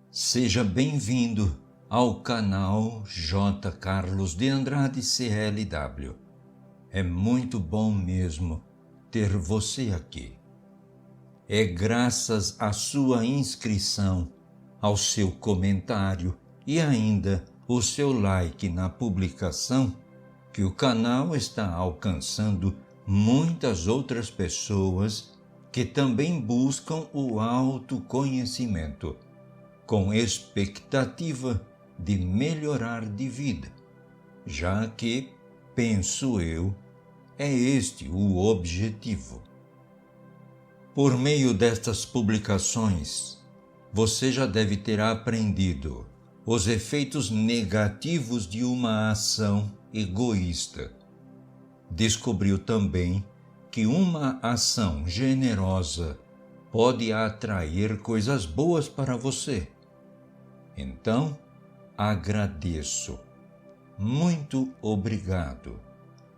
Seja bem-vindo ao canal J. Carlos de Andrade CLW. É muito bom mesmo ter você aqui. É graças à sua inscrição, ao seu comentário e ainda o seu like na publicação que o canal está alcançando muitas outras pessoas que também buscam o autoconhecimento, com expectativa de melhorar de vida, já que, penso eu, é este o objetivo. Por meio destas publicações, você já deve ter aprendido os efeitos negativos de uma ação egoísta. Descobriu também que uma ação generosa pode atrair coisas boas para você. Então, agradeço. Muito obrigado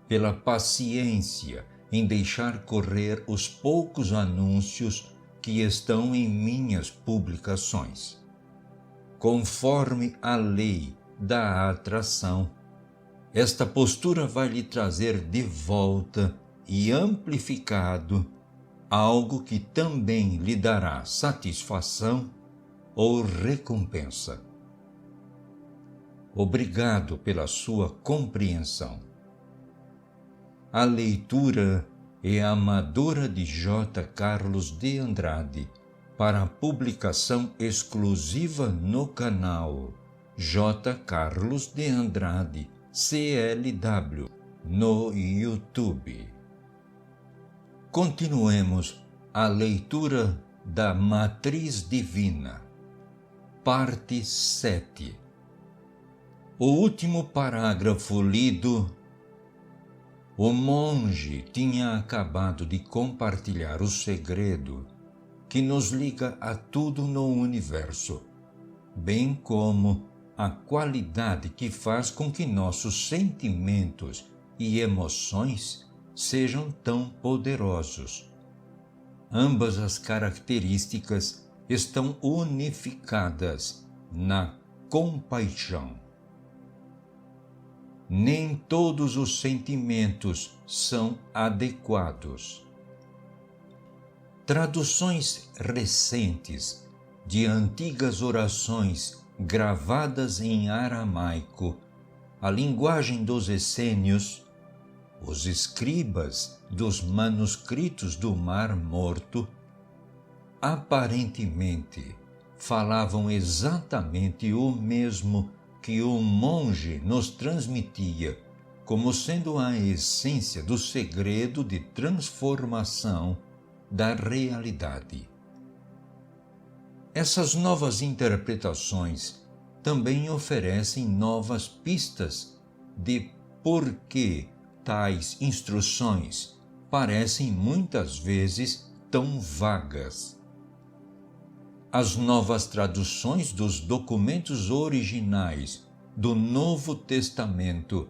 pela paciência em deixar correr os poucos anúncios que estão em minhas publicações. Conforme a lei da atração, esta postura vai lhe trazer de volta e amplificado algo que também lhe dará satisfação ou recompensa. Obrigado pela sua compreensão. A leitura é amadora de J. Carlos de Andrade para publicação exclusiva no canal J. Carlos de Andrade CLW no YouTube. Continuemos a leitura da Matriz Divina, parte 7. O último parágrafo lido. O monge tinha acabado de compartilhar o segredo que nos liga a tudo no universo, bem como a qualidade que faz com que nossos sentimentos e emoções sejam tão poderosos. Ambas as características estão unificadas na compaixão. Nem todos os sentimentos são adequados. Traduções recentes de antigas orações gravadas em aramaico, a linguagem dos essênios, os escribas dos manuscritos do Mar Morto, aparentemente falavam exatamente o mesmo que o monge nos transmitia como sendo a essência do segredo de transformação da realidade. Essas novas interpretações também oferecem novas pistas de por que tais instruções parecem muitas vezes tão vagas. As novas traduções dos documentos originais do Novo Testamento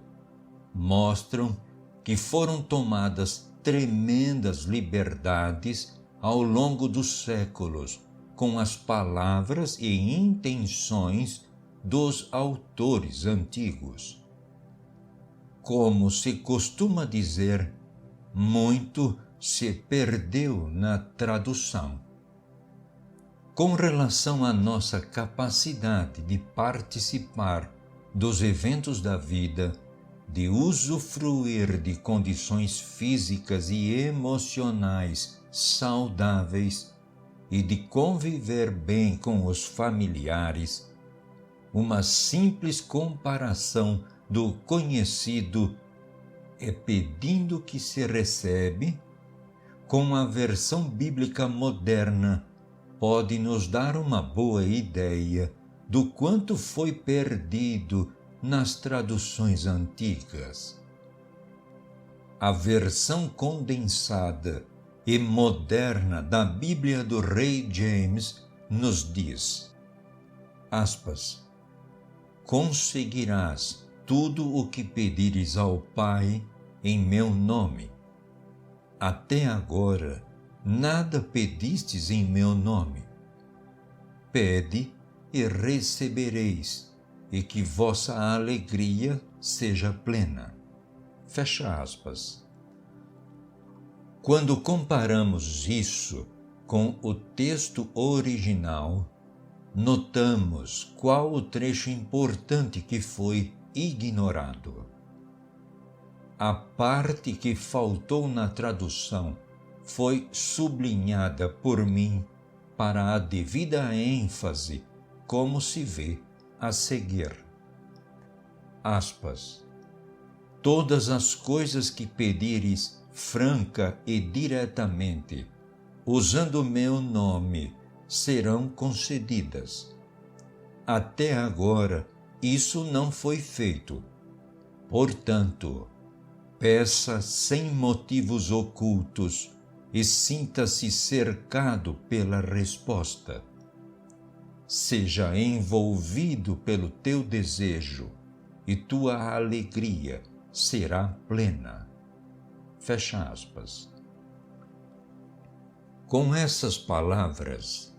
mostram que foram tomadas tremendas liberdades ao longo dos séculos com as palavras e intenções dos autores antigos. Como se costuma dizer, muito se perdeu na tradução. Com relação à nossa capacidade de participar dos eventos da vida, de usufruir de condições físicas e emocionais saudáveis e de conviver bem com os familiares, uma simples comparação do conhecido é pedindo que se recebe com a versão bíblica moderna pode nos dar uma boa ideia do quanto foi perdido nas traduções antigas. A versão condensada e moderna da Bíblia do Rei James nos diz, aspas, conseguirás tudo o que pedires ao Pai em meu nome. Até agora, nada pedistes em meu nome. Pede e recebereis, e que vossa alegria seja plena. Fecha aspas. Quando comparamos isso com o texto original, notamos qual o trecho importante que foi ignorado. A parte que faltou na tradução foi sublinhada por mim para a devida ênfase, como se vê a seguir. Aspas. Todas as coisas que pedires franca e diretamente, usando o meu nome, serão concedidas. Até agora, isso não foi feito. Portanto, peça sem motivos ocultos e sinta-se cercado pela resposta. Seja envolvido pelo teu desejo e tua alegria será plena. Fecha aspas. Com essas palavras,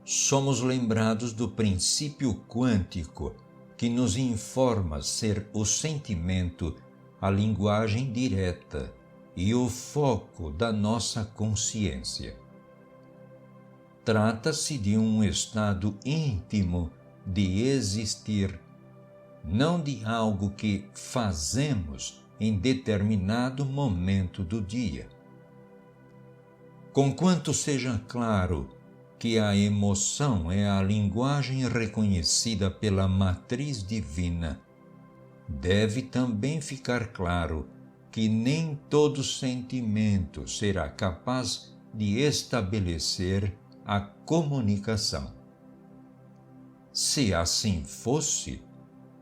somos lembrados do princípio quântico que nos informa ser o sentimento a linguagem direta e o foco da nossa consciência. Trata-se de um estado íntimo de existir, não de algo que fazemos em determinado momento do dia. Conquanto seja claro que a emoção é a linguagem reconhecida pela matriz divina, deve também ficar claro que nem todo sentimento será capaz de estabelecer a comunicação. Se assim fosse,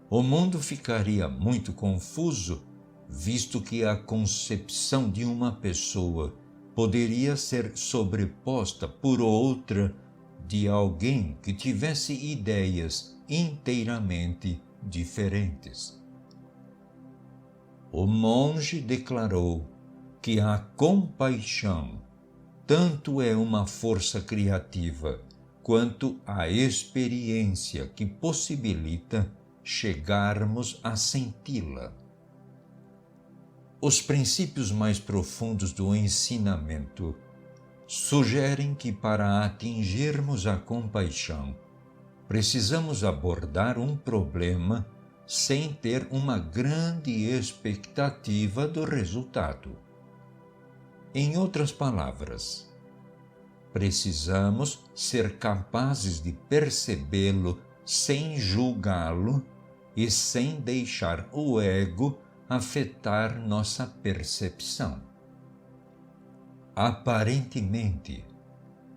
o mundo ficaria muito confuso, visto que a concepção de uma pessoa poderia ser sobreposta por outra de alguém que tivesse ideias inteiramente diferentes. O monge declarou que a compaixão tanto é uma força criativa quanto a experiência que possibilita chegarmos a senti-la. Os princípios mais profundos do ensinamento sugerem que para atingirmos a compaixão, precisamos abordar um problema sem ter uma grande expectativa do resultado. Em outras palavras, precisamos ser capazes de percebê-lo sem julgá-lo e sem deixar o ego afetar nossa percepção. Aparentemente,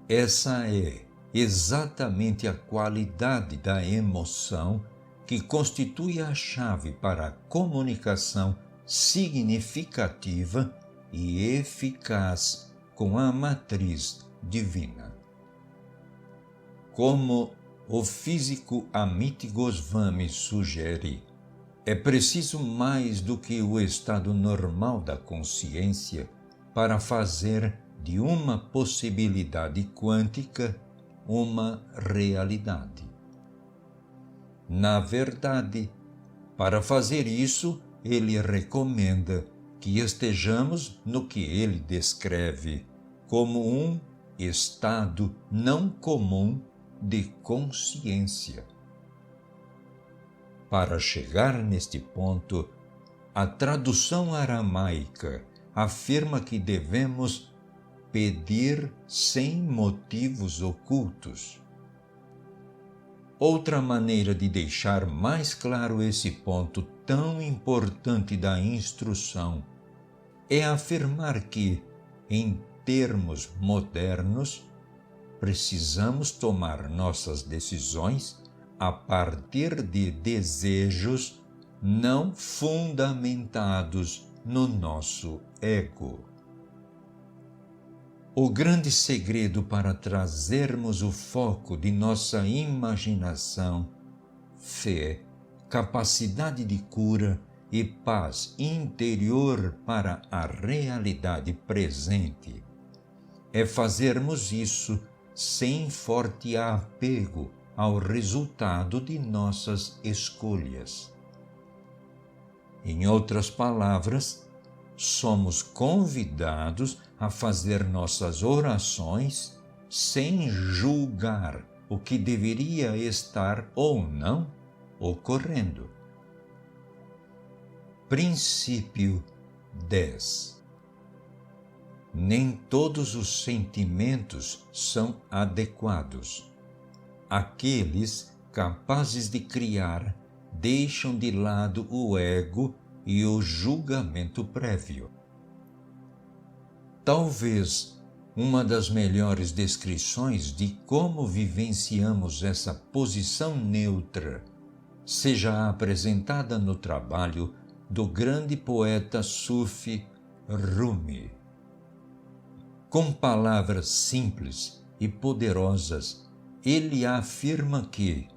essa é exatamente a qualidade da emoção que constitui a chave para a comunicação significativa e eficaz com a matriz divina. Como o físico Amit Goswami sugere, é preciso mais do que o estado normal da consciência para fazer de uma possibilidade quântica uma realidade. Na verdade, para fazer isso, ele recomenda que estejamos no que ele descreve como um estado não comum de consciência. Para chegar neste ponto, a tradução aramaica afirma que devemos pedir sem motivos ocultos. Outra maneira de deixar mais claro esse ponto tão importante da instrução é afirmar que, em termos modernos, precisamos tomar nossas decisões a partir de desejos não fundamentados no nosso ego. O grande segredo para trazermos o foco de nossa imaginação, fé, capacidade de cura e paz interior para a realidade presente é fazermos isso sem forte apego ao resultado de nossas escolhas. Em outras palavras, somos convidados a fazer nossas orações sem julgar o que deveria estar ou não ocorrendo. Princípio 10. Nem todos os sentimentos são adequados. Aqueles capazes de criar deixam de lado o ego e o julgamento prévio. Talvez uma das melhores descrições de como vivenciamos essa posição neutra seja apresentada no trabalho do grande poeta Sufi Rumi. Com palavras simples e poderosas, ele afirma que,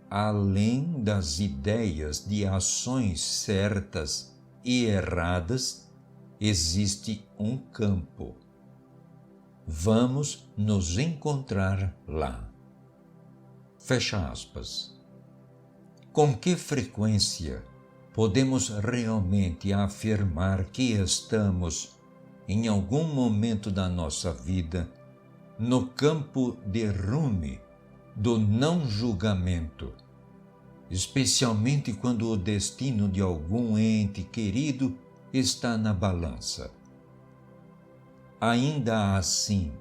além das ideias de ações certas e erradas, existe um campo. Vamos nos encontrar lá. Fecha aspas. Com que frequência podemos realmente afirmar que estamos, em algum momento da nossa vida, no campo de Rumi, do não julgamento, especialmente quando o destino de algum ente querido está na balança? Ainda assim,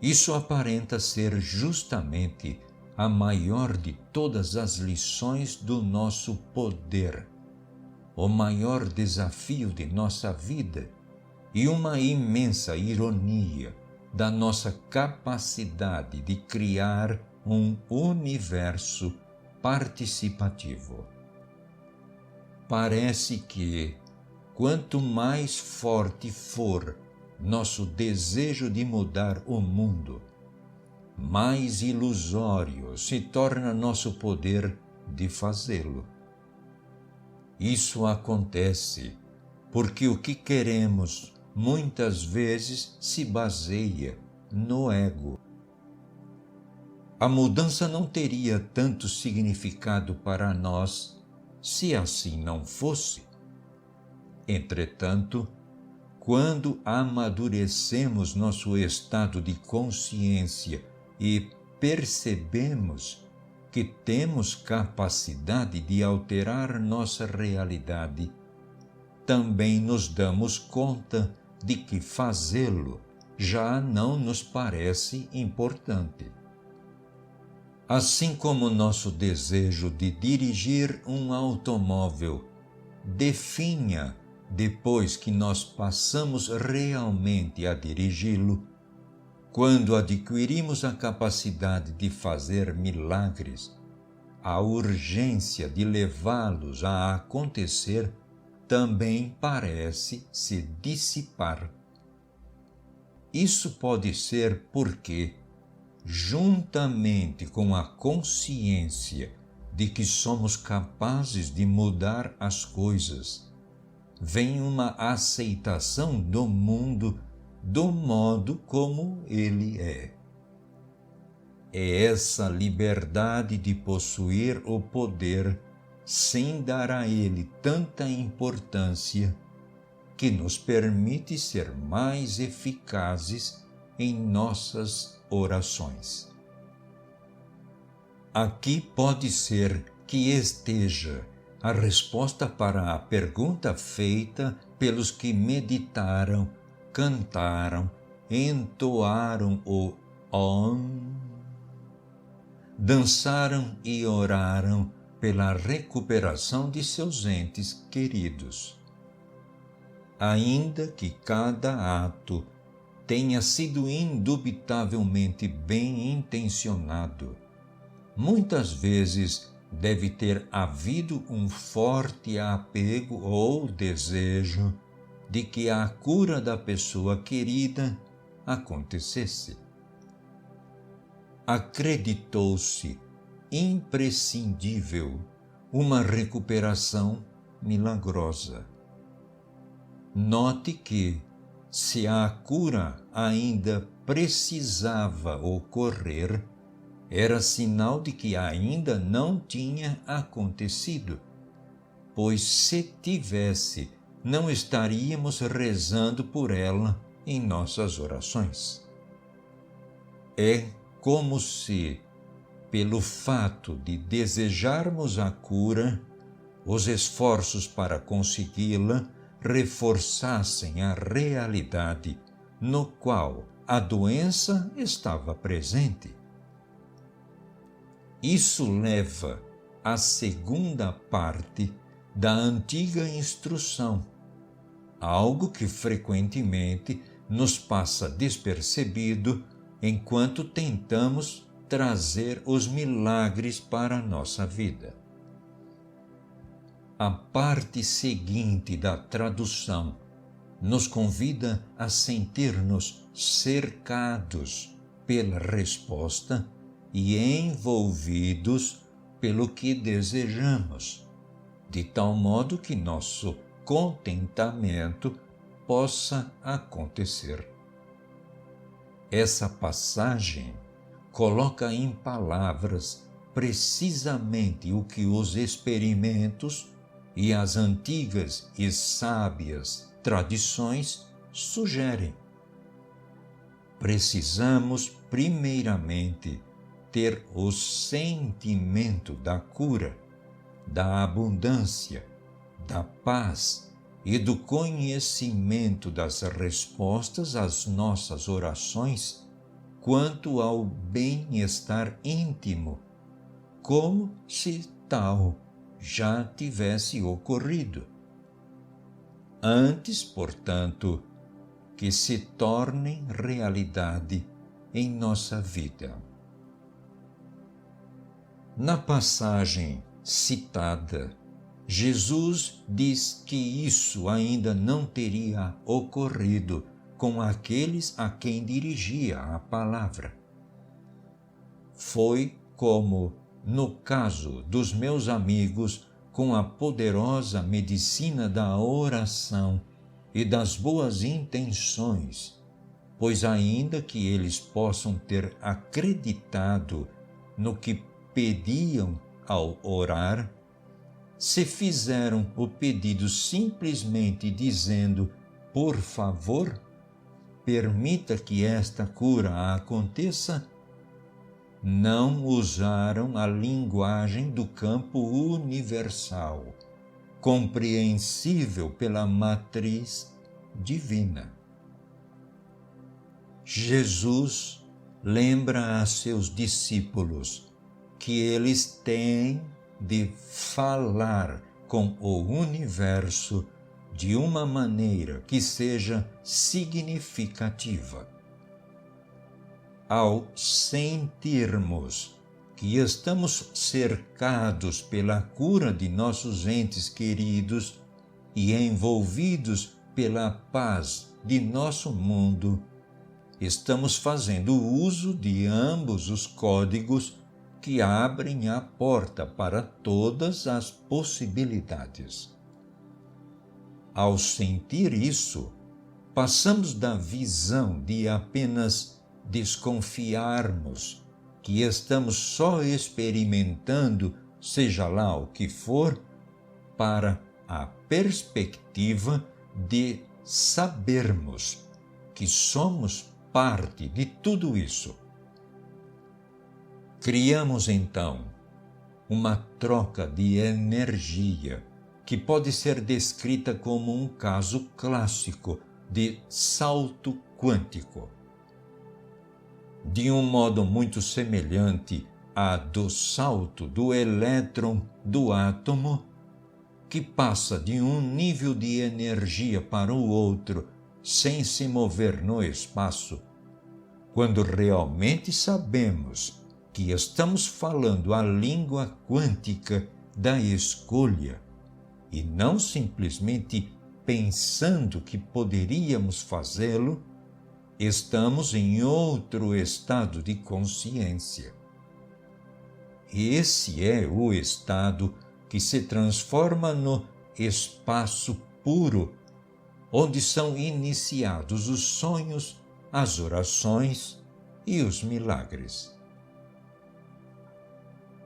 isso aparenta ser justamente a maior de todas as lições do nosso poder, o maior desafio de nossa vida e uma imensa ironia da nossa capacidade de criar um universo participativo. Parece que, quanto mais forte for nosso desejo de mudar o mundo, mais ilusório se torna nosso poder de fazê-lo. Isso acontece porque o que queremos muitas vezes se baseia no ego. A mudança não teria tanto significado para nós se assim não fosse. Entretanto, quando amadurecemos nosso estado de consciência e percebemos que temos capacidade de alterar nossa realidade, também nos damos conta de que fazê-lo já não nos parece importante. Assim como nosso desejo de dirigir um automóvel definha depois que nós passamos realmente a dirigi-lo, quando adquirimos a capacidade de fazer milagres, a urgência de levá-los a acontecer também parece se dissipar. Isso pode ser porque, juntamente com a consciência de que somos capazes de mudar as coisas, vem uma aceitação do mundo do modo como ele é. É essa liberdade de possuir o poder sem dar a ele tanta importância que nos permite ser mais eficazes em nossas orações. Aqui pode ser que esteja a resposta para a pergunta feita pelos que meditaram, cantaram, entoaram o Om, dançaram e oraram pela recuperação de seus entes queridos. Ainda que cada ato tenha sido indubitavelmente bem intencionado, muitas vezes deve ter havido um forte apego ou desejo de que a cura da pessoa querida acontecesse. Acreditou-se imprescindível uma recuperação milagrosa. Note que, se a cura ainda precisava ocorrer, era sinal de que ainda não tinha acontecido, pois se tivesse, não estaríamos rezando por ela em nossas orações. É como se, pelo fato de desejarmos a cura, os esforços para consegui-la reforçassem a realidade no qual a doença estava presente. Isso leva à segunda parte da antiga instrução, algo que frequentemente nos passa despercebido enquanto tentamos trazer os milagres para a nossa vida. A parte seguinte da tradução nos convida a sentir-nos cercados pela resposta e envolvidos pelo que desejamos, de tal modo que nosso contentamento possa acontecer. Essa passagem coloca em palavras precisamente o que os experimentos e as antigas e sábias tradições sugerem. Precisamos, primeiramente, ter o sentimento da cura, da abundância, da paz e do conhecimento das respostas às nossas orações quanto ao bem-estar íntimo, como se tal já tivesse ocorrido. Antes, portanto, que se tornem realidade em nossa vida. Na passagem citada, Jesus diz que isso ainda não teria ocorrido com aqueles a quem dirigia a palavra. Foi como no caso dos meus amigos com a poderosa medicina da oração e das boas intenções, pois ainda que eles possam ter acreditado no que pediam ao orar, se fizeram o pedido simplesmente dizendo, por favor, permita que esta cura aconteça, não usaram a linguagem do campo universal, compreensível pela matriz divina. Jesus lembra a seus discípulos que eles têm de falar com o universo de uma maneira que seja significativa. Ao sentirmos que estamos cercados pela cura de nossos entes queridos e envolvidos pela paz de nosso mundo, estamos fazendo uso de ambos os códigos que abrem a porta para todas as possibilidades. Ao sentir isso, passamos da visão de apenas desconfiarmos que estamos só experimentando, seja lá o que for, para a perspectiva de sabermos que somos parte de tudo isso. Criamos, então, uma troca de energia que pode ser descrita como um caso clássico de salto quântico. De um modo muito semelhante a do salto do elétron do átomo, que passa de um nível de energia para o outro sem se mover no espaço, quando realmente sabemos que estamos falando a língua quântica da escolha e não simplesmente pensando que poderíamos fazê-lo, estamos em outro estado de consciência. Esse é o estado que se transforma no espaço puro, onde são iniciados os sonhos, as orações e os milagres.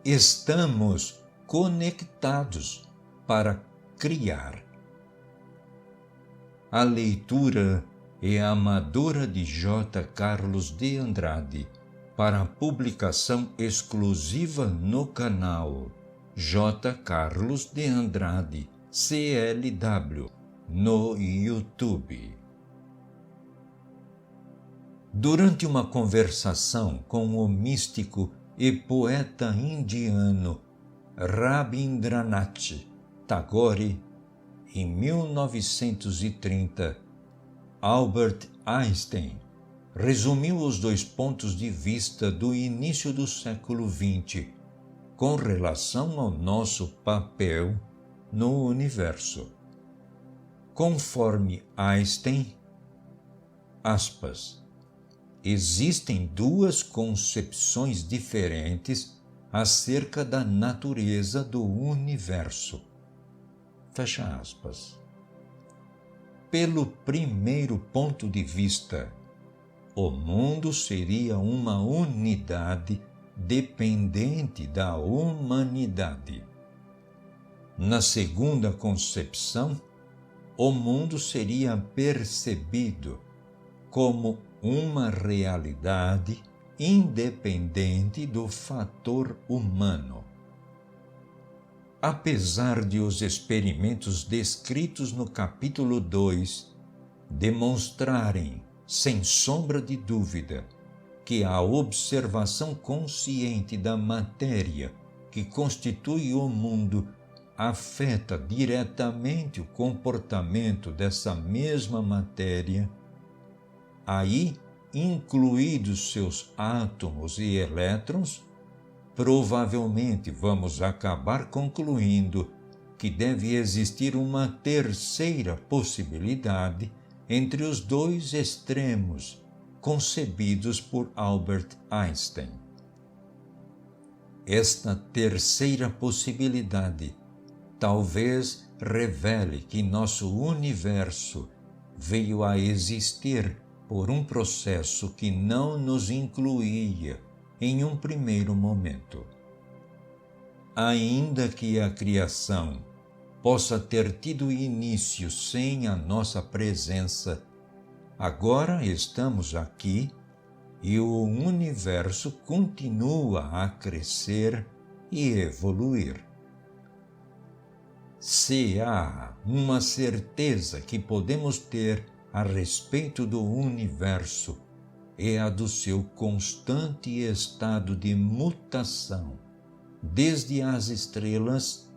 estamos conectados para criar. A leitura é amadora de J. Carlos de Andrade para publicação exclusiva no canal J. Carlos de Andrade CLW no YouTube. Durante uma conversação com o místico e poeta indiano Rabindranath Tagore, em 1930, Albert Einstein resumiu os dois pontos de vista do início do século XX com relação ao nosso papel no universo. Conforme Einstein, aspas, existem duas concepções diferentes acerca da natureza do universo. Fecha aspas. Pelo primeiro ponto de vista, o mundo seria uma unidade dependente da humanidade. Na segunda concepção, o mundo seria percebido como uma realidade independente do fator humano. Apesar de os experimentos descritos no capítulo 2 demonstrarem, sem sombra de dúvida, que a observação consciente da matéria que constitui o mundo afeta diretamente o comportamento dessa mesma matéria, aí incluídos seus átomos e elétrons, provavelmente vamos acabar concluindo que deve existir uma terceira possibilidade entre os dois extremos concebidos por Albert Einstein. Esta terceira possibilidade talvez revele que nosso universo veio a existir por um processo que não nos incluía em um primeiro momento. Ainda que a criação possa ter tido início sem a nossa presença, agora estamos aqui e o universo continua a crescer e evoluir. Se há uma certeza que podemos ter a respeito do universo, é a do seu constante estado de mutação, desde as estrelas,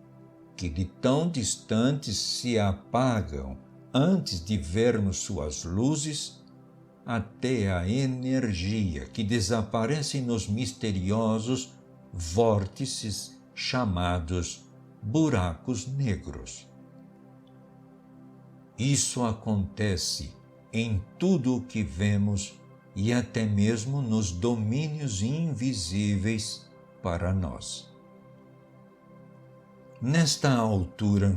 que de tão distantes se apagam antes de vermos suas luzes, até a energia que desaparece nos misteriosos vórtices chamados buracos negros. Isso acontece em tudo o que vemos e até mesmo nos domínios invisíveis para nós. Nesta altura,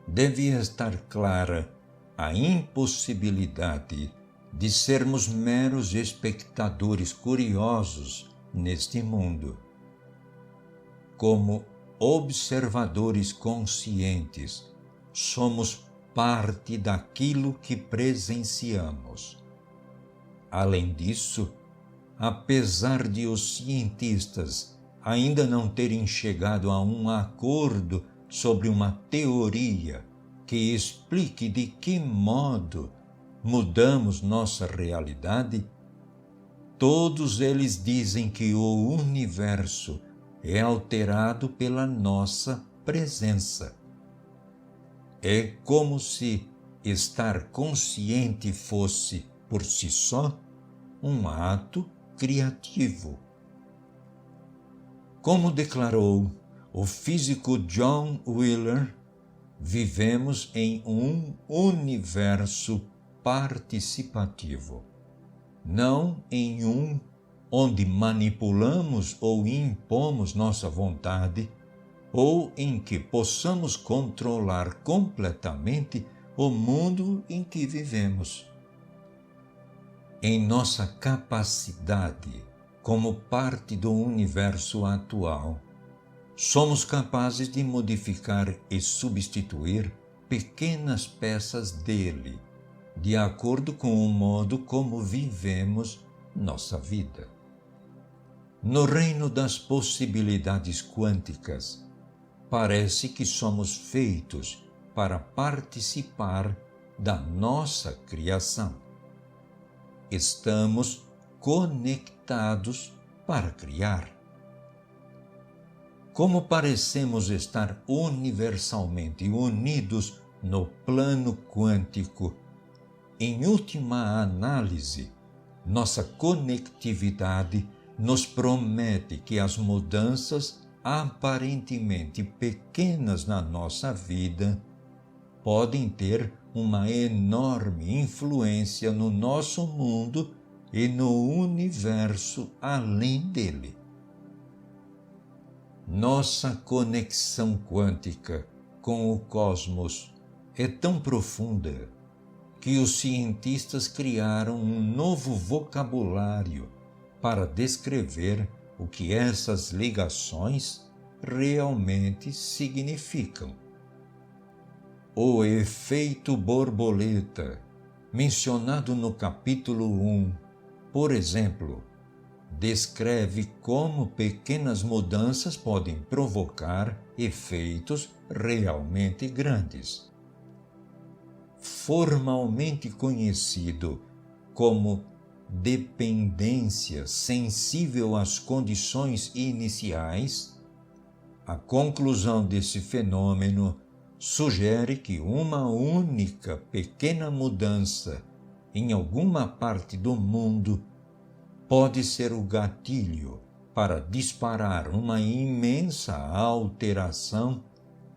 deve estar clara a impossibilidade de sermos meros espectadores curiosos neste mundo. Como observadores conscientes, somos parte daquilo que presenciamos. Além disso, apesar de os cientistas ainda não terem chegado a um acordo sobre uma teoria que explique de que modo mudamos nossa realidade, todos eles dizem que o universo é alterado pela nossa presença. É como se estar consciente fosse, por si só, um ato criativo. Como declarou o físico John Wheeler, vivemos em um universo participativo, não em um onde manipulamos ou impomos nossa vontade, ou em que possamos controlar completamente o mundo em que vivemos. Em nossa capacidade, como parte do universo atual, somos capazes de modificar e substituir pequenas peças dele, de acordo com o modo como vivemos nossa vida. No reino das possibilidades quânticas, parece que somos feitos para participar da nossa criação. Estamos conectados para criar. Como parecemos estar universalmente unidos no plano quântico, em última análise, nossa conectividade nos promete que as mudanças aparentemente pequenas na nossa vida podem ter uma enorme influência no nosso mundo e no universo além dele. Nossa conexão quântica com o cosmos é tão profunda que os cientistas criaram um novo vocabulário para descrever o que essas ligações realmente significam. O efeito borboleta, mencionado no capítulo 1, por exemplo, descreve como pequenas mudanças podem provocar efeitos realmente grandes. Formalmente conhecido como dependência sensível às condições iniciais, a conclusão desse fenômeno sugere que uma única pequena mudança em alguma parte do mundo pode ser o gatilho para disparar uma imensa alteração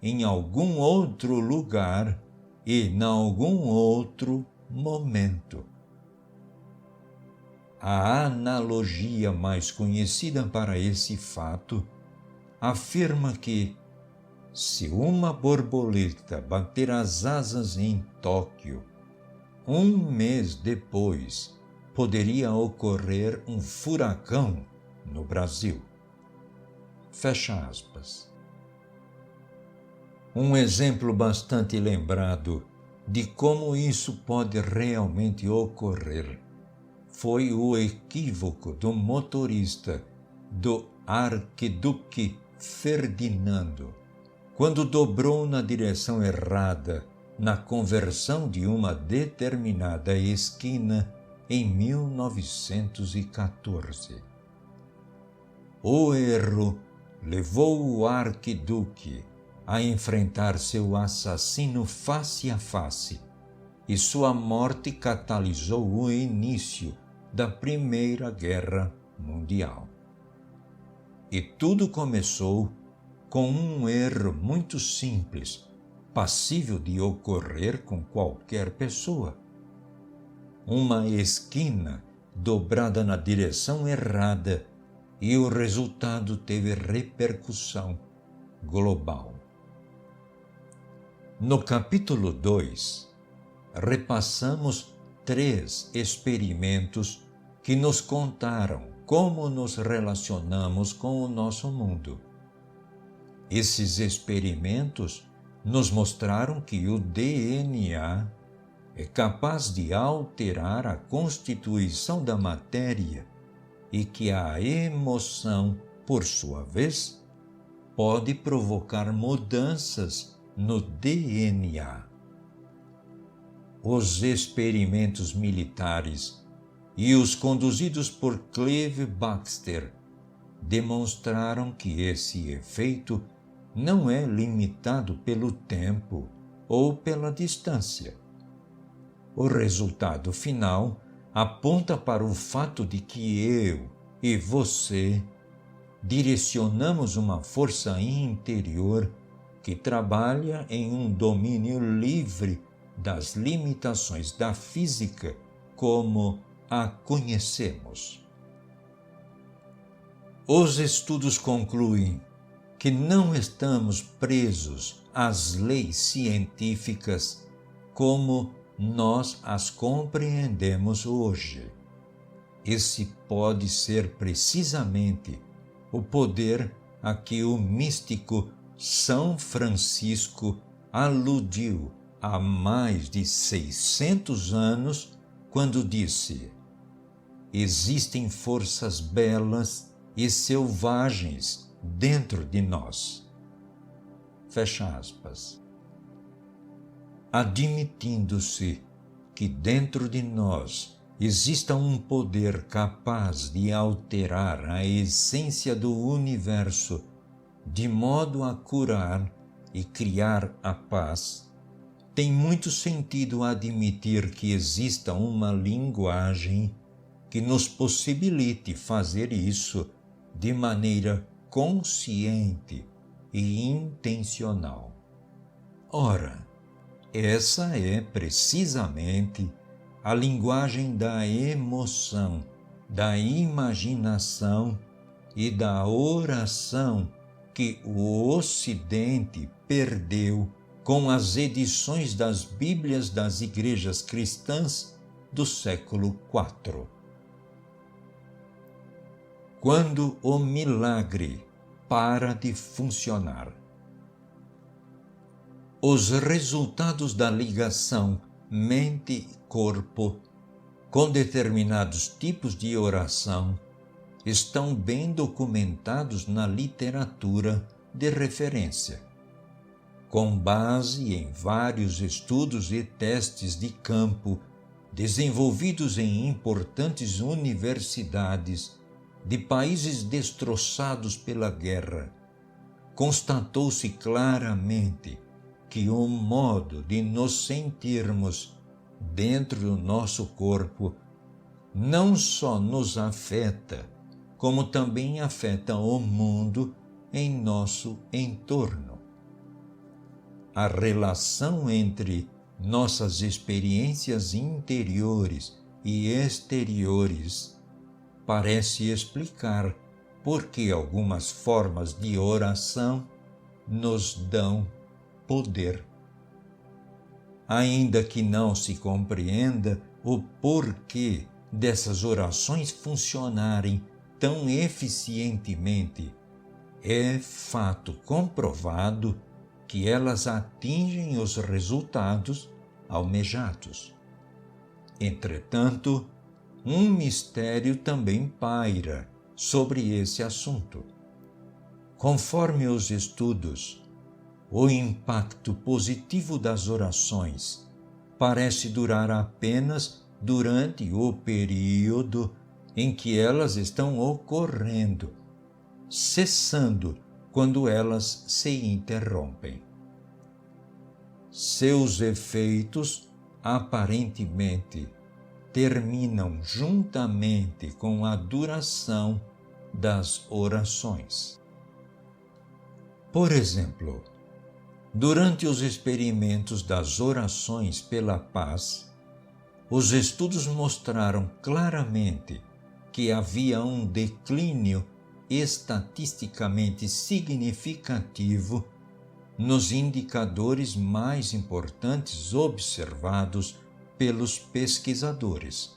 em algum outro lugar e em algum outro momento. A analogia mais conhecida para esse fato afirma que, se uma borboleta bater as asas em Tóquio, um mês depois poderia ocorrer um furacão no Brasil. Fecha aspas. Um exemplo bastante lembrado de como isso pode realmente ocorrer foi o equívoco do motorista do arquiduque Ferdinando, quando dobrou na direção errada na conversão de uma determinada esquina em 1914. O erro levou o arquiduque a enfrentar seu assassino face a face, e sua morte catalisou o início da Primeira Guerra Mundial. E tudo começou com um erro muito simples, passível de ocorrer com qualquer pessoa. Uma esquina dobrada na direção errada e o resultado teve repercussão global. No capítulo 2, repassamos 3 experimentos que nos contaram como nos relacionamos com o nosso mundo. Esses experimentos nos mostraram que o DNA é capaz de alterar a constituição da matéria e que a emoção, por sua vez, pode provocar mudanças no DNA. Os experimentos militares e os conduzidos por Clive Baxter demonstraram que esse efeito não é limitado pelo tempo ou pela distância. O resultado final aponta para o fato de que eu e você direcionamos uma força interior que trabalha em um domínio livre das limitações da física como a conhecemos. Os estudos concluem que não estamos presos às leis científicas como nós as compreendemos hoje. Esse pode ser precisamente o poder a que o místico São Francisco aludiu há mais de 600 anos, quando disse: existem forças belas e selvagens dentro de nós. Fecha aspas. Admitindo-se que dentro de nós exista um poder capaz de alterar a essência do universo de modo a curar e criar a paz, tem muito sentido admitir que exista uma linguagem que nos possibilite fazer isso de maneira consciente e intencional. Ora, essa é precisamente a linguagem da emoção, da imaginação e da oração que o Ocidente perdeu com as edições das Bíblias das igrejas cristãs do século IV. Quando o milagre para de funcionar. Os resultados da ligação mente-corpo com determinados tipos de oração estão bem documentados na literatura de referência, com base em vários estudos e testes de campo desenvolvidos em importantes universidades de países destroçados pela guerra. Constatou-se claramente que o modo de nos sentirmos dentro do nosso corpo não só nos afeta, como também afeta o mundo em nosso entorno. A relação entre nossas experiências interiores e exteriores parece explicar por que algumas formas de oração nos dão poder. Ainda que não se compreenda o porquê dessas orações funcionarem tão eficientemente, é fato comprovado que elas atingem os resultados almejados. Entretanto, um mistério também paira sobre esse assunto. Conforme os estudos, o impacto positivo das orações parece durar apenas durante o período em que elas estão ocorrendo, cessando quando elas se interrompem. Seus efeitos, aparentemente, terminam juntamente com a duração das orações. Por exemplo, durante os experimentos das orações pela paz, os estudos mostraram claramente que havia um declínio estatisticamente significativo nos indicadores mais importantes observados pelos pesquisadores.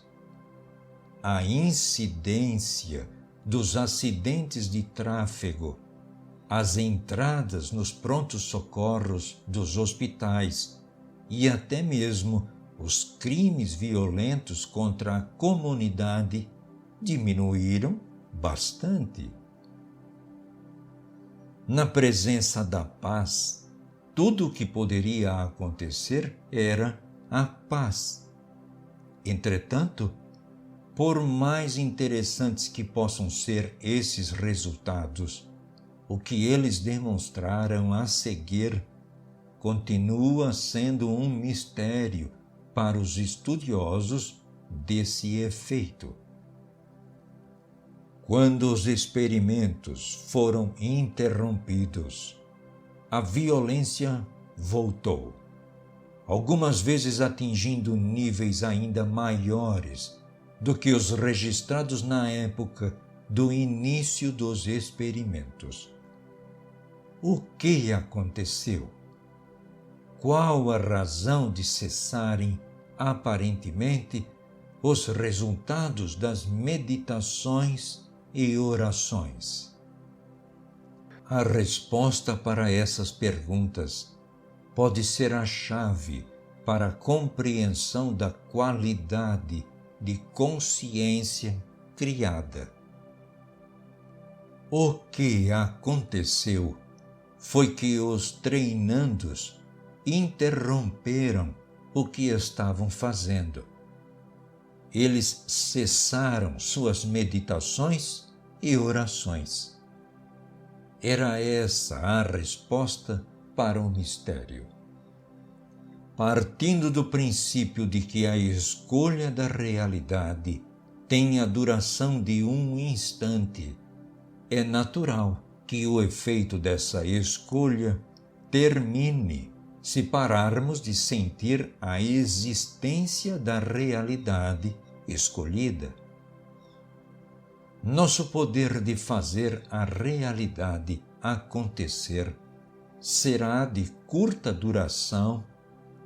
A incidência dos acidentes de tráfego, as entradas nos prontos-socorros dos hospitais e até mesmo os crimes violentos contra a comunidade diminuíram bastante. Na presença da paz, tudo o que poderia acontecer era a paz. Entretanto, por mais interessantes que possam ser esses resultados, o que eles demonstraram a seguir continua sendo um mistério para os estudiosos desse efeito. Quando os experimentos foram interrompidos, a violência voltou, algumas vezes atingindo níveis ainda maiores do que os registrados na época do início dos experimentos. O que aconteceu? Qual a razão de cessarem, aparentemente, os resultados das meditações e orações? A resposta para essas perguntas pode ser a chave para a compreensão da qualidade de consciência criada. O que aconteceu foi que os treinandos interromperam o que estavam fazendo. Eles cessaram suas meditações e orações. Era essa a resposta para o mistério. Partindo do princípio de que a escolha da realidade tem a duração de um instante, é natural que o efeito dessa escolha termine se pararmos de sentir a existência da realidade escolhida. Nosso poder de fazer a realidade acontecer será de curta duração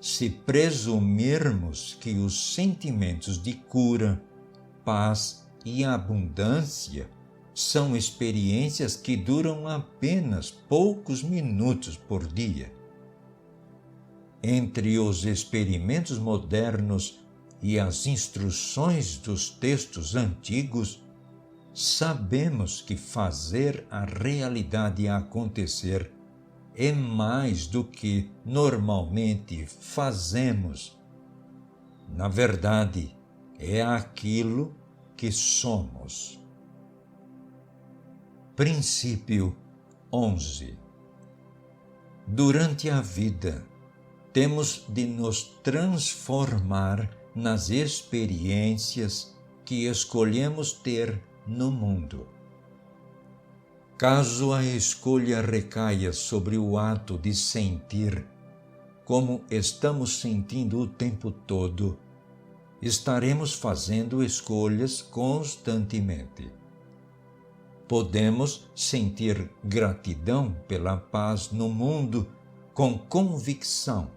se presumirmos que os sentimentos de cura, paz e abundância são experiências que duram apenas poucos minutos por dia. Entre os experimentos modernos e as instruções dos textos antigos, sabemos que fazer a realidade acontecer é mais do que normalmente fazemos. Na verdade, é aquilo que somos. Princípio 11. Durante a vida, temos de nos transformar nas experiências que escolhemos ter no mundo. Caso a escolha recaia sobre o ato de sentir, como estamos sentindo o tempo todo, estaremos fazendo escolhas constantemente. Podemos sentir gratidão pela paz no mundo com convicção,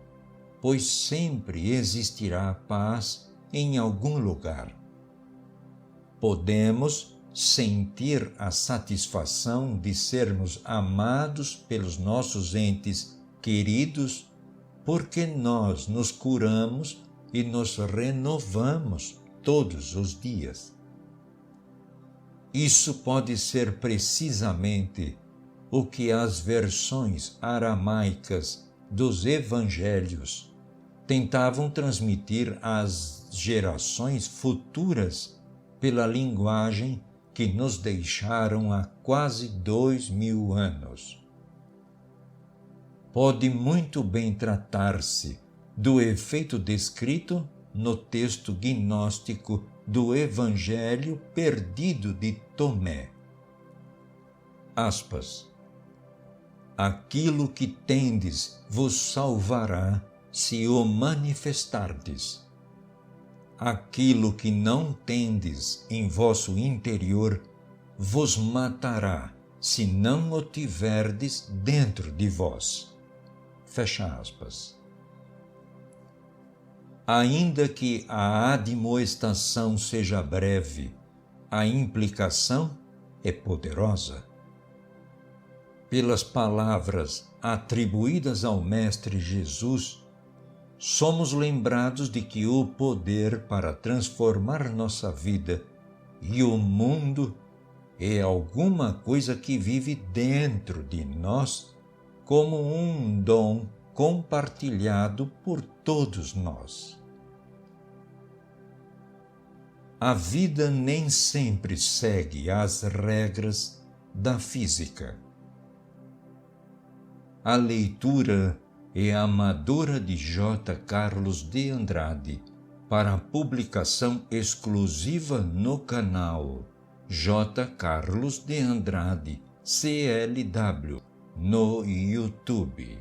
pois sempre existirá paz em algum lugar. Podemos sentir a satisfação de sermos amados pelos nossos entes queridos, porque nós nos curamos e nos renovamos todos os dias. Isso pode ser precisamente o que as versões aramaicas dos evangelhos tentavam transmitir às gerações futuras pela linguagem que nos deixaram há quase 2000 anos. Pode muito bem tratar-se do efeito descrito no texto gnóstico do Evangelho perdido de Tomé. Aspas. Aquilo que tendes vos salvará se o manifestardes. Aquilo que não tendes em vosso interior vos matará se não o tiverdes dentro de vós. Fecha aspas. Ainda que a admoestação seja breve, a implicação é poderosa. Pelas palavras atribuídas ao Mestre Jesus, somos lembrados de que o poder para transformar nossa vida e o mundo é alguma coisa que vive dentro de nós como um dom compartilhado por todos nós. A vida nem sempre segue as regras da física. A leitura é amadora de J. Carlos de Andrade para a publicação exclusiva no canal J. Carlos de Andrade CLW no YouTube.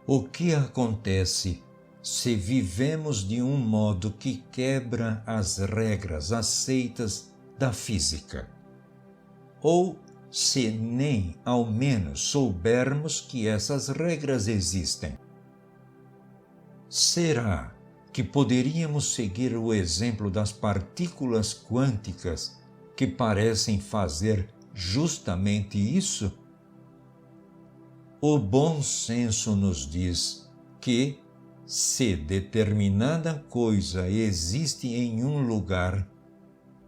O que acontece se vivemos de um modo que quebra as regras aceitas da física? Ou se nem ao menos soubermos que essas regras existem? Será que poderíamos seguir o exemplo das partículas quânticas que parecem fazer justamente isso? O bom senso nos diz que, se determinada coisa existe em um lugar,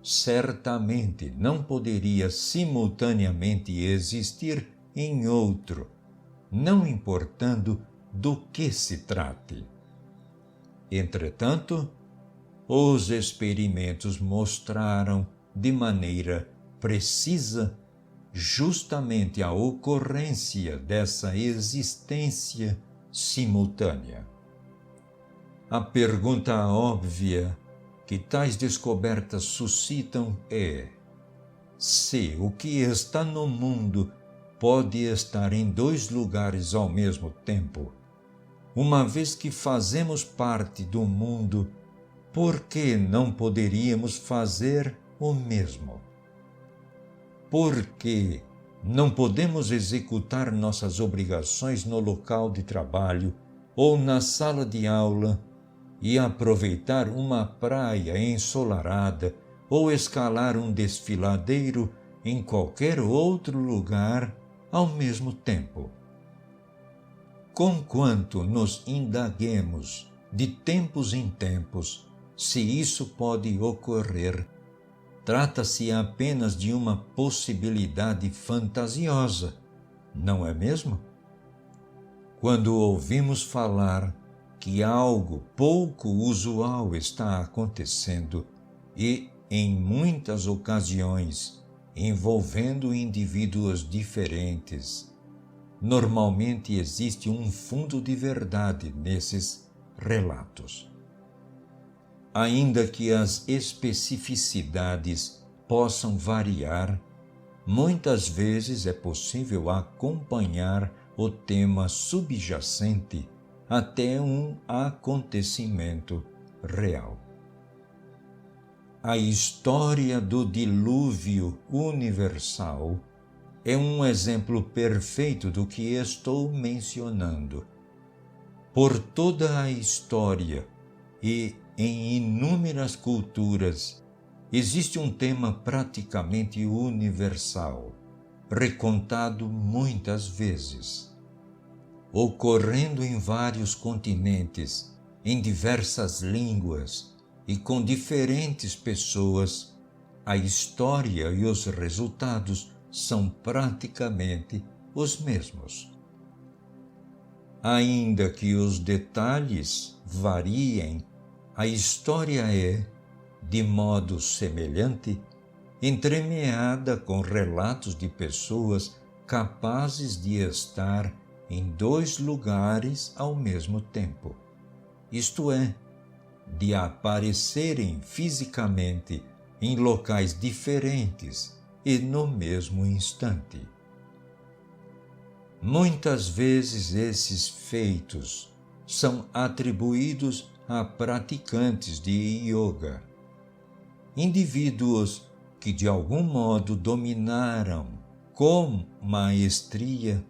certamente não poderia simultaneamente existir em outro, não importando do que se trate. Entretanto, os experimentos mostraram de maneira precisa justamente a ocorrência dessa existência simultânea. A pergunta óbvia que tais descobertas suscitam é: se o que está no mundo pode estar em dois lugares ao mesmo tempo, uma vez que fazemos parte do mundo, por que não poderíamos fazer o mesmo? Por que não podemos executar nossas obrigações no local de trabalho ou na sala de aula e aproveitar uma praia ensolarada ou escalar um desfiladeiro em qualquer outro lugar ao mesmo tempo? Conquanto nos indaguemos de tempos em tempos se isso pode ocorrer, trata-se apenas de uma possibilidade fantasiosa, não é mesmo? Quando ouvimos falar que algo pouco usual está acontecendo e, em muitas ocasiões, envolvendo indivíduos diferentes, normalmente existe um fundo de verdade nesses relatos. Ainda que as especificidades possam variar, muitas vezes é possível acompanhar o tema subjacente até um acontecimento real. A história do dilúvio universal é um exemplo perfeito do que estou mencionando. Por toda a história e em inúmeras culturas, existe um tema praticamente universal, recontado muitas vezes. Ocorrendo em vários continentes, em diversas línguas e com diferentes pessoas, a história e os resultados são praticamente os mesmos. Ainda que os detalhes variem, a história é, de modo semelhante, entremeada com relatos de pessoas capazes de estar em dois lugares ao mesmo tempo, isto é, de aparecerem fisicamente em locais diferentes e no mesmo instante. Muitas vezes esses feitos são atribuídos a praticantes de yoga, indivíduos que de algum modo dominaram com maestria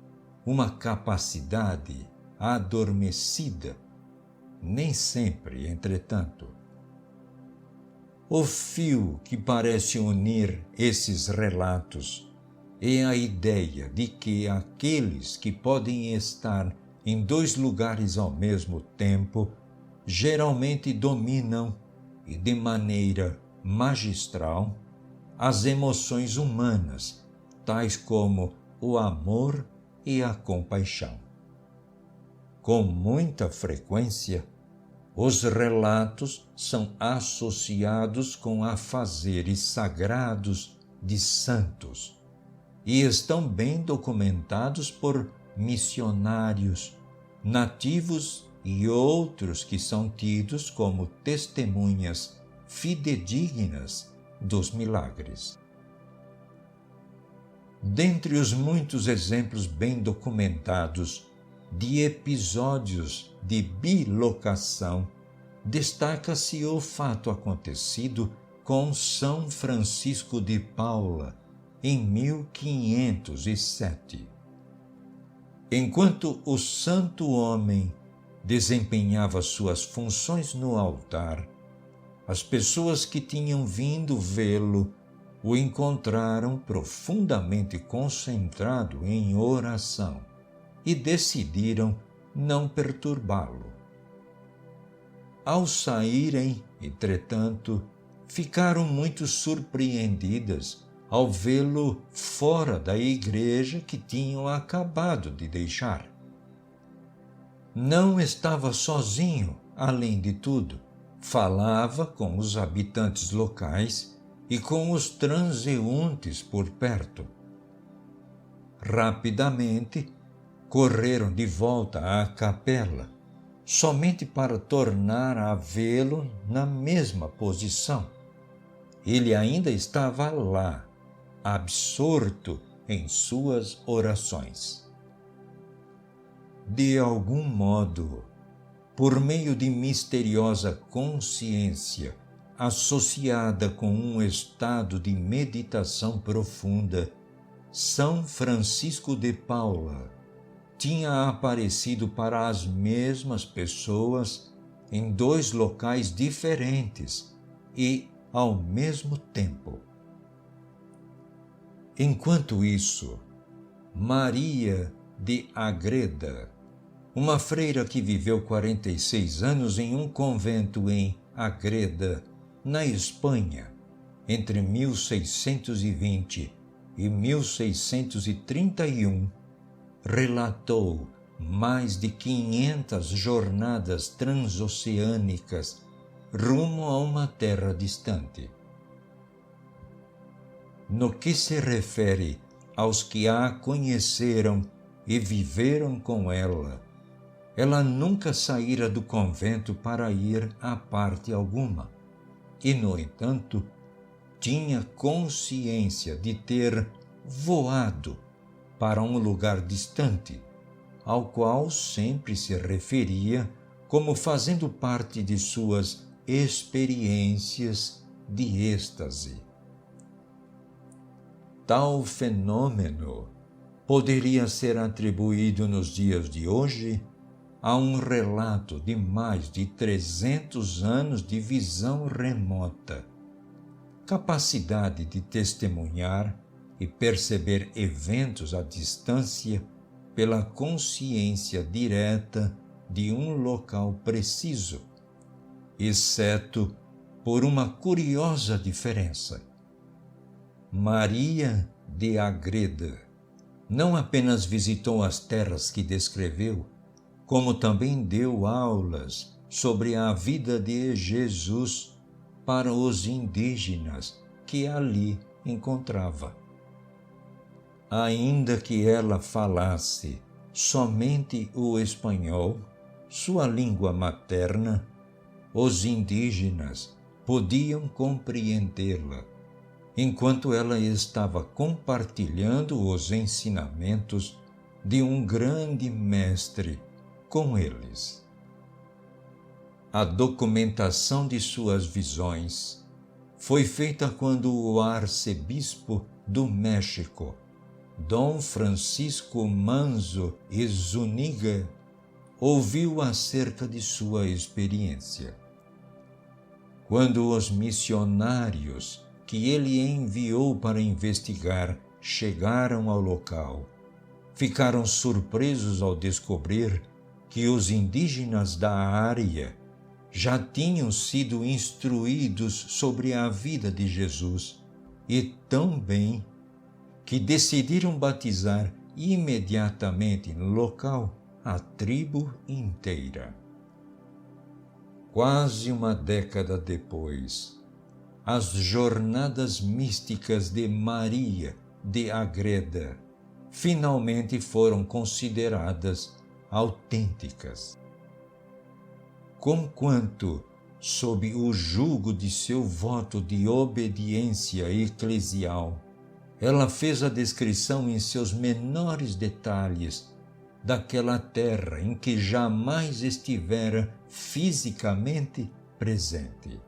uma capacidade adormecida, nem sempre, entretanto. O fio que parece unir esses relatos é a ideia de que aqueles que podem estar em dois lugares ao mesmo tempo geralmente dominam, e de maneira magistral, as emoções humanas, tais como o amor e a compaixão. Com muita frequência, os relatos são associados com afazeres sagrados de santos e estão bem documentados por missionários, nativos e outros que são tidos como testemunhas fidedignas dos milagres. Dentre os muitos exemplos bem documentados de episódios de bilocação, destaca-se o fato acontecido com São Francisco de Paula em 1507. Enquanto o santo homem desempenhava suas funções no altar, as pessoas que tinham vindo vê-lo o encontraram profundamente concentrado em oração e decidiram não perturbá-lo. Ao saírem, entretanto, ficaram muito surpreendidas ao vê-lo fora da igreja que tinham acabado de deixar. Não estava sozinho, além de tudo. Falava com os habitantes locais e com os transeuntes por perto. Rapidamente, correram de volta à capela, somente para tornar a vê-lo na mesma posição. Ele ainda estava lá, absorto em suas orações. De algum modo, por meio de misteriosa consciência associada com um estado de meditação profunda, São Francisco de Paula tinha aparecido para as mesmas pessoas em 2 locais diferentes e ao mesmo tempo. Enquanto isso, Maria de Agreda, uma freira que viveu 46 anos em um convento em Agreda, na Espanha, entre 1620 e 1631, relatou mais de 500 jornadas transoceânicas rumo a uma terra distante. No que se refere aos que a conheceram e viveram com ela nunca saíra do convento para ir a parte alguma, e, no entanto, tinha consciência de ter voado para um lugar distante, ao qual sempre se referia como fazendo parte de suas experiências de êxtase. Tal fenômeno poderia ser atribuído nos dias de hoje a um relato de mais de 300 anos de visão remota, capacidade de testemunhar e perceber eventos à distância pela consciência direta de um local preciso, exceto por uma curiosa diferença. Maria de Agreda não apenas visitou as terras que descreveu, como também deu aulas sobre a vida de Jesus para os indígenas que ali encontrava. Ainda que ela falasse somente o espanhol, sua língua materna, os indígenas podiam compreendê-la, enquanto ela estava compartilhando os ensinamentos de um grande mestre com eles. A documentação de suas visões foi feita quando o arcebispo do México, Dom Francisco Manzo e Zúñiga, ouviu acerca de sua experiência. Quando os missionários que ele enviou para investigar chegaram ao local, ficaram surpresos ao descobrir que os indígenas da área já tinham sido instruídos sobre a vida de Jesus e tão bem que decidiram batizar imediatamente no local a tribo inteira. Quase uma década depois, as jornadas místicas de Maria de Agreda finalmente foram consideradas autênticas. Conquanto, sob o jugo de seu voto de obediência eclesial, ela fez a descrição em seus menores detalhes daquela terra em que jamais estivera fisicamente presente.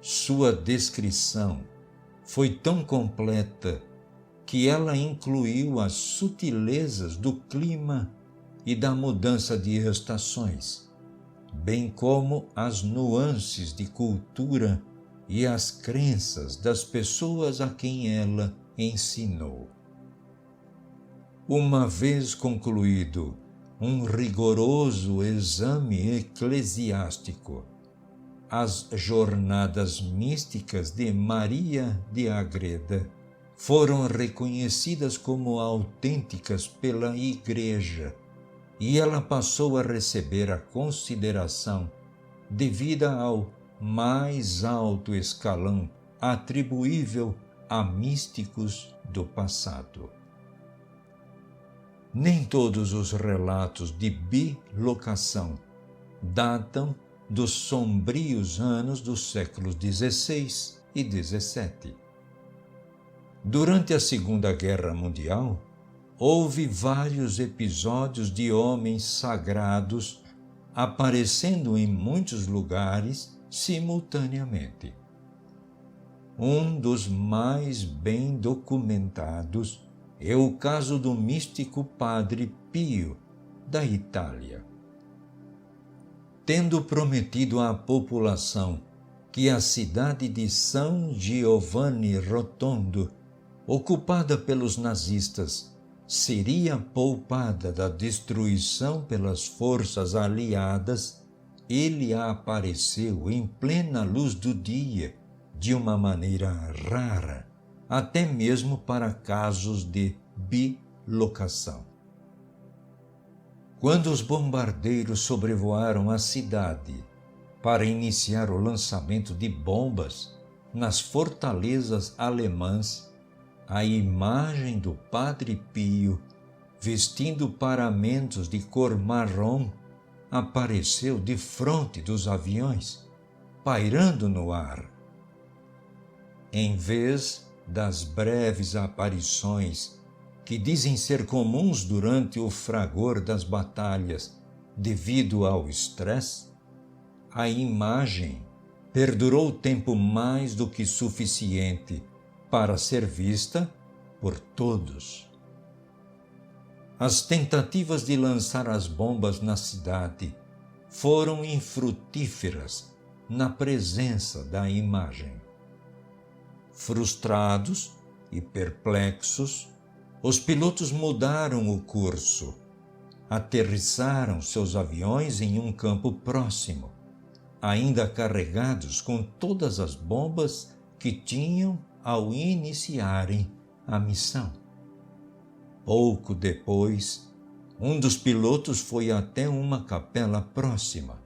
Sua descrição foi tão completa que ela incluiu as sutilezas do clima e da mudança de estações, bem como as nuances de cultura e as crenças das pessoas a quem ela ensinou. Uma vez concluído um rigoroso exame eclesiástico, as jornadas místicas de Maria de Ágreda foram reconhecidas como autênticas pela Igreja e ela passou a receber a consideração devida ao mais alto escalão atribuível a místicos do passado. Nem todos os relatos de bilocação datam dos sombrios anos dos séculos XVI e XVII. Durante a Segunda Guerra Mundial, houve vários episódios de homens sagrados aparecendo em muitos lugares simultaneamente. Um dos mais bem documentados é o caso do místico Padre Pio, da Itália. Tendo prometido à população que a cidade de São Giovanni Rotondo, ocupada pelos nazistas, seria poupada da destruição pelas forças aliadas, ele apareceu em plena luz do dia, de uma maneira rara, até mesmo para casos de bilocação. Quando os bombardeiros sobrevoaram a cidade para iniciar o lançamento de bombas nas fortalezas alemãs, a imagem do Padre Pio, vestindo paramentos de cor marrom, apareceu defronte dos aviões, pairando no ar. Em vez das breves aparições que dizem ser comuns durante o fragor das batalhas devido ao estresse, a imagem perdurou tempo mais do que suficiente para ser vista por todos. As tentativas de lançar as bombas na cidade foram infrutíferas na presença da imagem. Frustrados e perplexos, os pilotos mudaram o curso, aterrissaram seus aviões em um campo próximo, ainda carregados com todas as bombas que tinham ao iniciarem a missão. Pouco depois, um dos pilotos foi até uma capela próxima.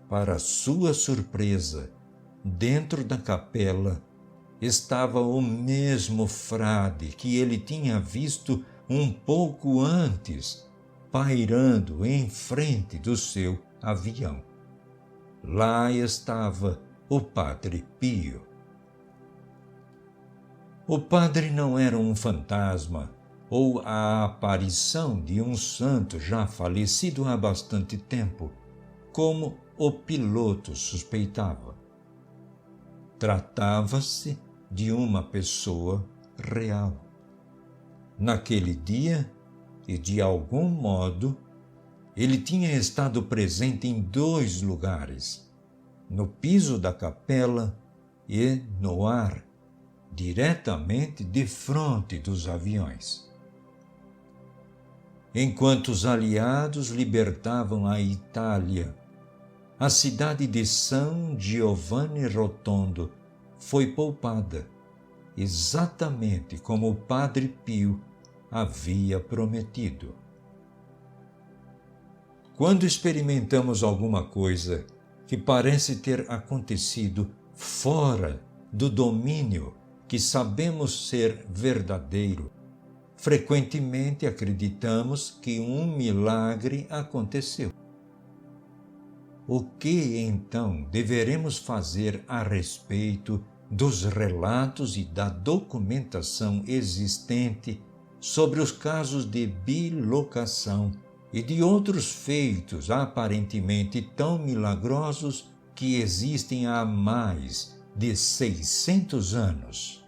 Para sua surpresa, dentro da capela estava o mesmo frade que ele tinha visto um pouco antes, pairando em frente do seu avião. Lá estava o Padre Pio. O padre não era um fantasma ou a aparição de um santo já falecido há bastante tempo, como o piloto suspeitava. Tratava-se de uma pessoa real. Naquele dia, e de algum modo, ele tinha estado presente em 2 lugares, no piso da capela e no ar, diretamente defronte dos aviões. Enquanto os aliados libertavam a Itália, a cidade de São Giovanni Rotondo foi poupada, exatamente como o Padre Pio havia prometido. Quando experimentamos alguma coisa que parece ter acontecido fora do domínio que sabemos ser verdadeiro, frequentemente acreditamos que um milagre aconteceu. O que, então, deveremos fazer a respeito dos relatos e da documentação existente sobre os casos de bilocação e de outros feitos aparentemente tão milagrosos que existem há mais de 600 anos?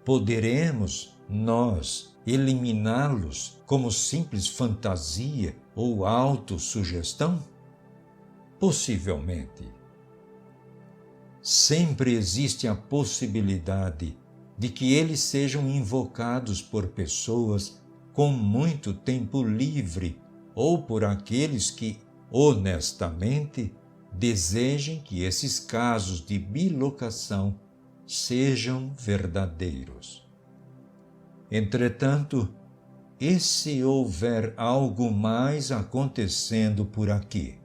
Poderemos nós eliminá-los como simples fantasia ou autossugestão? Possivelmente. sempre existe a possibilidade de que eles sejam invocados por pessoas com muito tempo livre ou por aqueles que, honestamente, desejem que esses casos de bilocação sejam verdadeiros. Entretanto, e se houver algo mais acontecendo por aqui?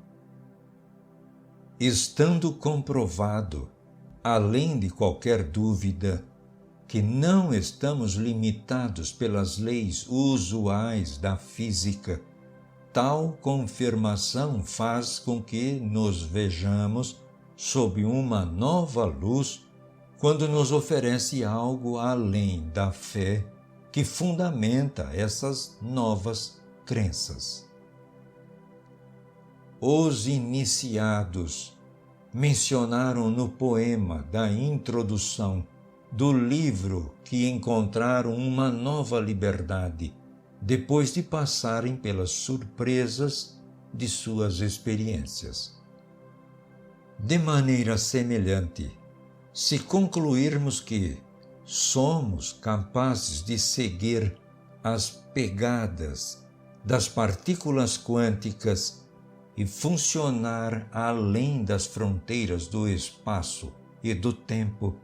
Estando comprovado, além de qualquer dúvida, que não estamos limitados pelas leis usuais da física, tal confirmação faz com que nos vejamos sob uma nova luz quando nos oferece algo além da fé que fundamenta essas novas crenças. Os iniciados mencionaram no poema da introdução do livro que encontraram uma nova liberdade depois de passarem pelas surpresas de suas experiências. De maneira semelhante, se concluirmos que somos capazes de seguir as pegadas das partículas quânticas e funcionar além das fronteiras do espaço e do tempo,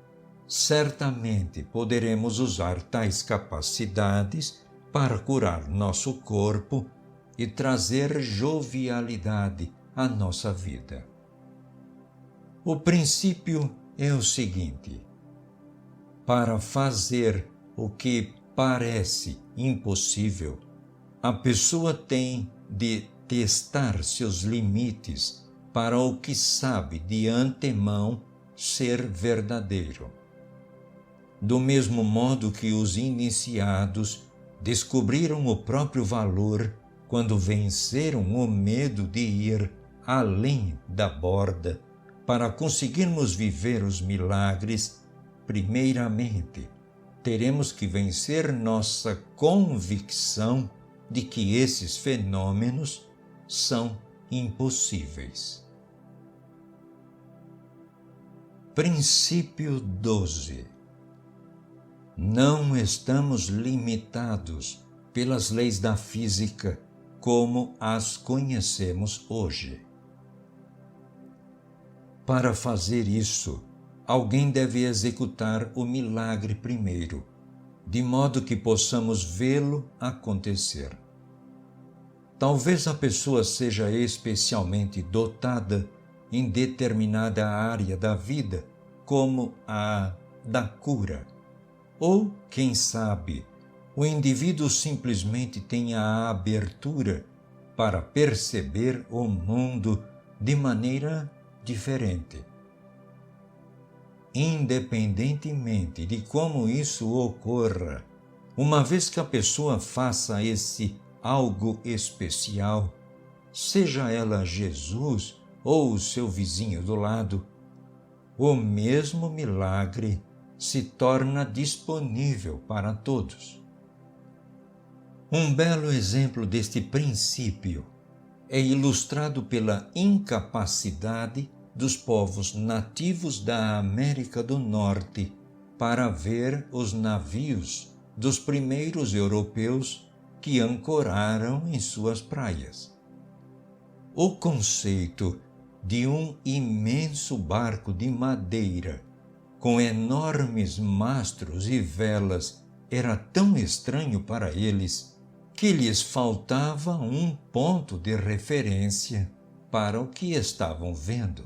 certamente poderemos usar tais capacidades para curar nosso corpo e trazer jovialidade à nossa vida. O princípio é o seguinte: para fazer o que parece impossível, a pessoa tem de testar seus limites para o que sabe de antemão ser verdadeiro. Do mesmo modo que os iniciados descobriram o próprio valor quando venceram o medo de ir além da borda para conseguirmos viver os milagres, primeiramente, teremos que vencer nossa convicção de que esses fenômenos são impossíveis. Princípio 12. Não estamos limitados pelas leis da física como as conhecemos hoje. Para fazer isso, alguém deve executar o milagre primeiro, de modo que possamos vê-lo acontecer. Talvez a pessoa seja especialmente dotada em determinada área da vida, como a da cura. Ou, quem sabe, o indivíduo simplesmente tenha a abertura para perceber o mundo de maneira diferente. Independentemente de como isso ocorra, uma vez que a pessoa faça esse algo especial, seja ela Jesus ou o seu vizinho do lado, o mesmo milagre se torna disponível para todos. Um belo exemplo deste princípio é ilustrado pela incapacidade dos povos nativos da América do Norte para ver os navios dos primeiros europeus que ancoraram em suas praias. O conceito de um imenso barco de madeira com enormes mastros e velas era tão estranho para eles que lhes faltava um ponto de referência para o que estavam vendo.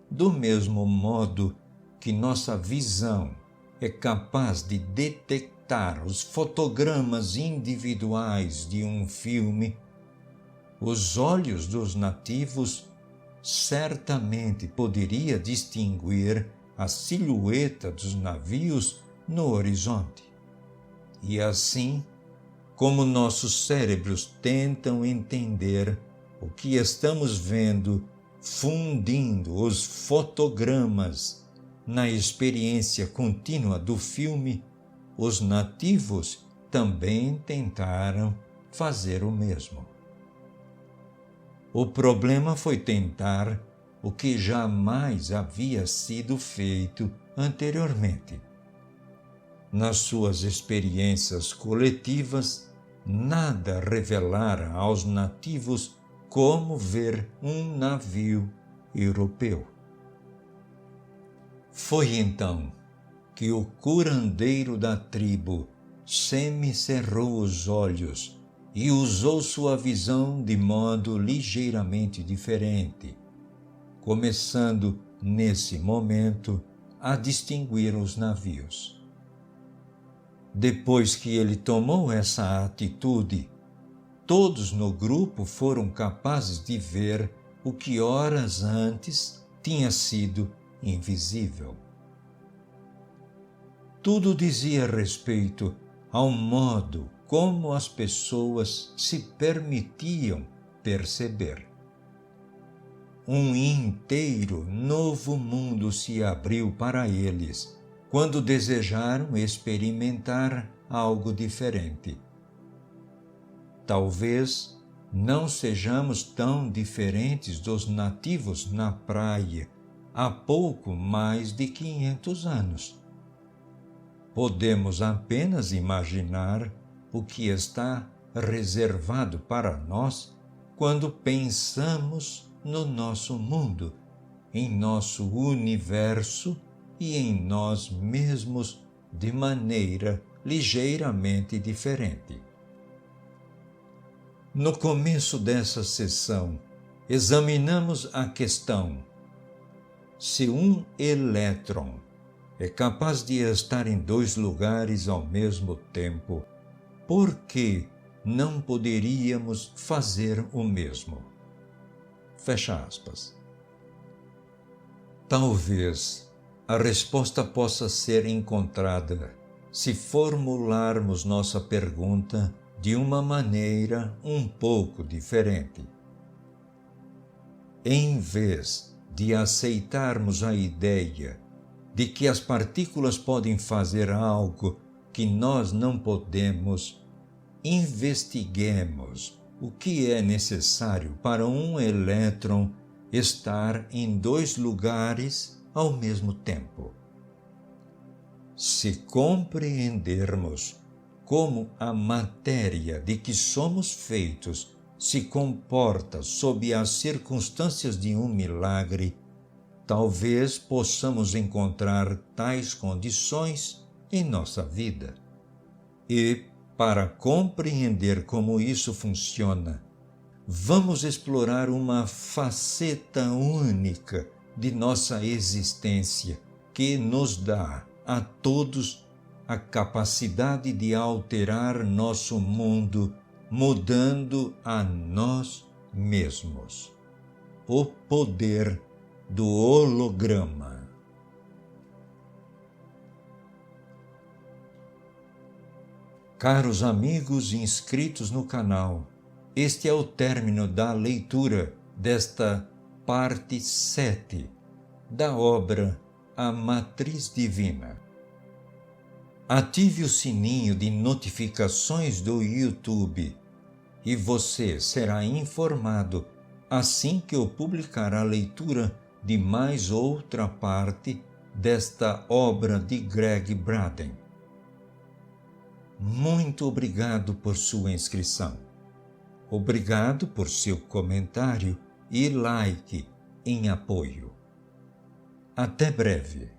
Do mesmo modo que nossa visão é capaz de detectar os fotogramas individuais de um filme, os olhos dos nativos certamente poderia distinguir a silhueta dos navios no horizonte. E assim, como nossos cérebros tentam entender o que estamos vendo, fundindo os fotogramas na experiência contínua do filme, os nativos também tentaram fazer o mesmo. O problema foi tentar o que jamais havia sido feito anteriormente. Nas suas experiências coletivas, nada revelara aos nativos como ver um navio europeu. Foi então que o curandeiro da tribo semicerrou os olhos e usou sua visão de modo ligeiramente diferente, começando, nesse momento, a distinguir os navios. Depois que ele tomou essa atitude, todos no grupo foram capazes de ver o que horas antes tinha sido invisível. Tudo dizia respeito ao modo como as pessoas se permitiam perceber. Um inteiro novo mundo se abriu para eles quando desejaram experimentar algo diferente. Talvez não sejamos tão diferentes dos nativos na praia há pouco mais de 500 anos. Podemos apenas imaginar o que está reservado para nós quando pensamos no nosso mundo, em nosso universo e em nós mesmos de maneira ligeiramente diferente. No começo dessa sessão, examinamos a questão: se um elétron é capaz de estar em 2 lugares ao mesmo tempo, por que não poderíamos fazer o mesmo? Fecha aspas. Talvez a resposta possa ser encontrada se formularmos nossa pergunta de uma maneira um pouco diferente. Em vez de aceitarmos a ideia de que as partículas podem fazer algo que nós não podemos, investiguemos o que é necessário para um elétron estar em 2 lugares ao mesmo tempo. Se compreendermos como a matéria de que somos feitos se comporta sob as circunstâncias de um milagre, talvez possamos encontrar tais condições em nossa vida. E, para compreender como isso funciona, vamos explorar uma faceta única de nossa existência que nos dá a todos a capacidade de alterar nosso mundo, mudando a nós mesmos. O poder do holograma. Caros amigos inscritos no canal, este é o término da leitura desta parte 7 da obra A Matriz Divina. Ative o sininho de notificações do YouTube e você será informado assim que eu publicar a leitura de mais outra parte desta obra de Gregg Braden. Muito obrigado por sua inscrição. Obrigado por seu comentário e like em apoio. Até breve.